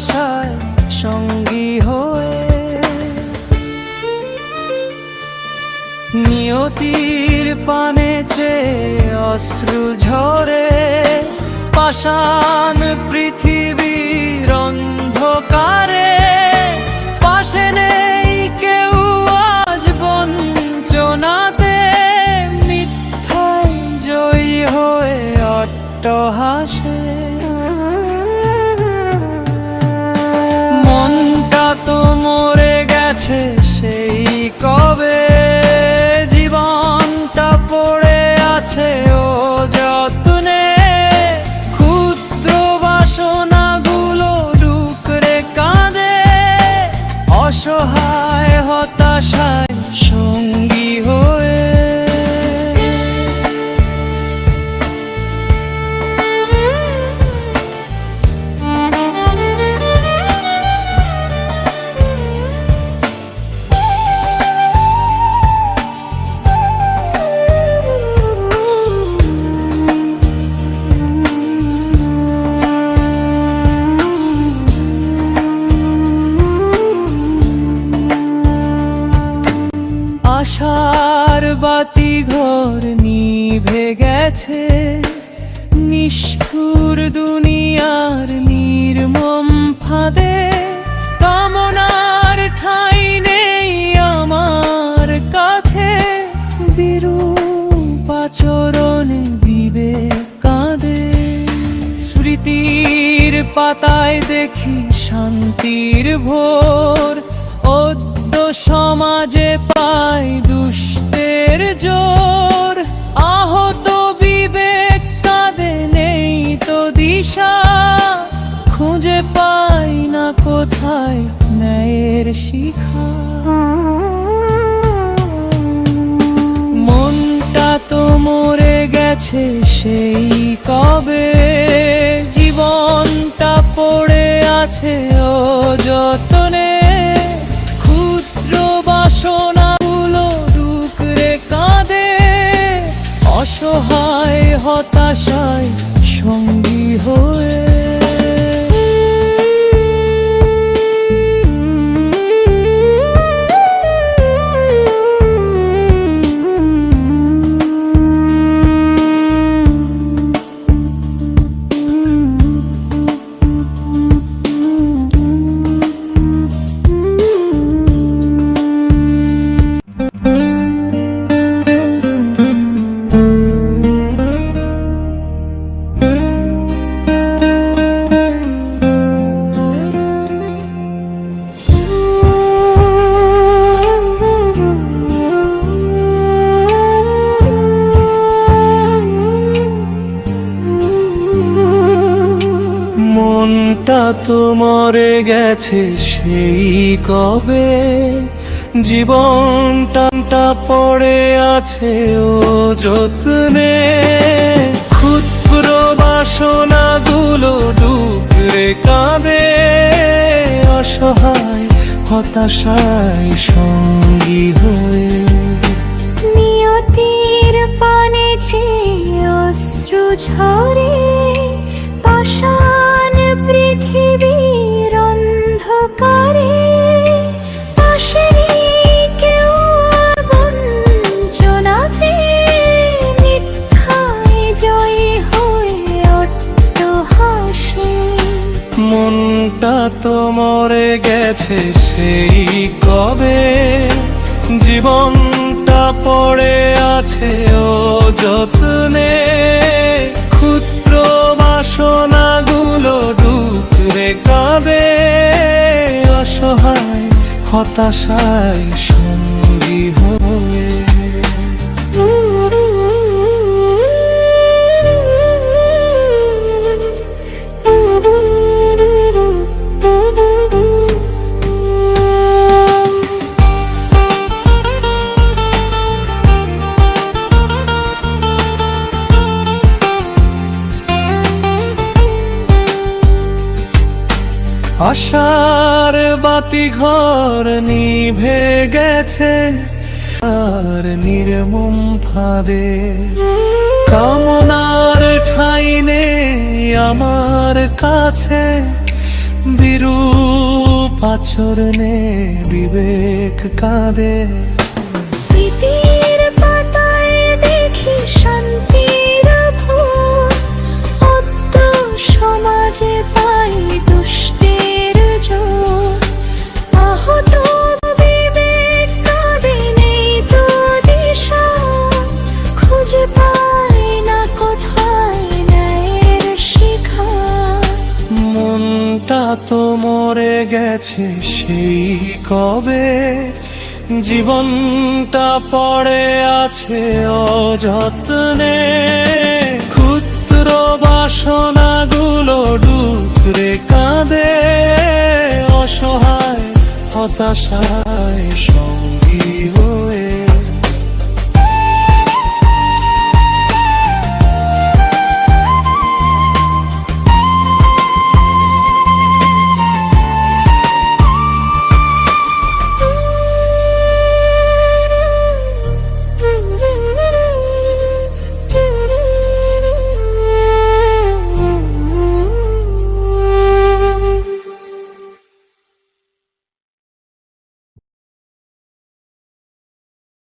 হতাশায় সঙ্গী হয়ে। নিয়তির পানে চেয়ে অশ্রু ঝরে, পাষাণ পৃথিবীর অন্ধকারে। পাশে নেই কেউ আজ বঞ্চনাতে, মিথ্যায় জয়ী হয়ে অট্টহাসে। মনটা তো মরে গেছে সেই কবে, জীবনটা পড়ে আছে ও যত্নে। ক্ষুদ্র বাসনাগুলো ডুকরে কাঁদে, অসহায় হতাশায় সঙ্গী হয়ে। আশার বাতি ঘর নিভে গেছে, নিষ্ঠুর দুনিয়ার নির্মম ফাঁদে। কামনার ঠাঁই নেই আমার কাছে, বিরূপ আচরণে বিবেক কাঁদে। স্মৃতির পাতায় দেখি শান্তির ভোর, সমাজে পাই দুষ্টের জোর। আহত বিবেক কাঁদে, নেই তো দিশা, খুঁজে পাই না কোথায় ন্যায়ের শিখা। মনটা তো মরে গেছে সেই কবে, জীবনটা পড়ে আছে ও যতনে। বাসনাগুলো ডুকরে কাঁদে, অসহায় হতাশায় সঙ্গী হয়ে। মনটা তো মরে গেছে সেই কবে, জীবনটা পড়ে আছে ও যত্নে। ক্ষুদ্র বাসনাগুলো ডুকরে কাঁদে, অসহায় হতাশায় সঙ্গী হয়ে। নিয়তির পানে চেয়ে অশ্রু ঝরে, পাষাণ পৃথিবীর অন্ধকারে। পাশে নেই কেউ বঞ্চনাতে, মিথ্যায় জয়ী হয়ে অট্টহাসে। মনটা তো মরে গেছে সেই কবে, জীবনটা পড়ে আছে ও যত্নে। ক্ষুদ্র বাসনাগুলো ডুকরে কাঁদে, অসহায় হতাশায় সঙ্গী হয়ে। আশার বাতি ঘর নিভে গেছে আর নির্মম ফাঁদে। কামনার ঠাঁই নেই আমার কাছে, বিরূপ আচরণে বিবেক কাঁদে। স্মৃতির পাতায় দেখি শান্তির ভোর, অদ্য সমাজে পাই দুষ্টের জোর। আহত বিবেক কাঁদে, নেই তো দিশা, খুঁজে পাই না কোথায় ন্যায়ের শিখা। মনটা তো মরে গেছে সেই কবে, জীবনটা পড়ে আছে অযত্নে। ক্ষুদ্র বাসনাগুলো ডুকরে কাঁদে, অসহায় হতাশায় সঙ্গী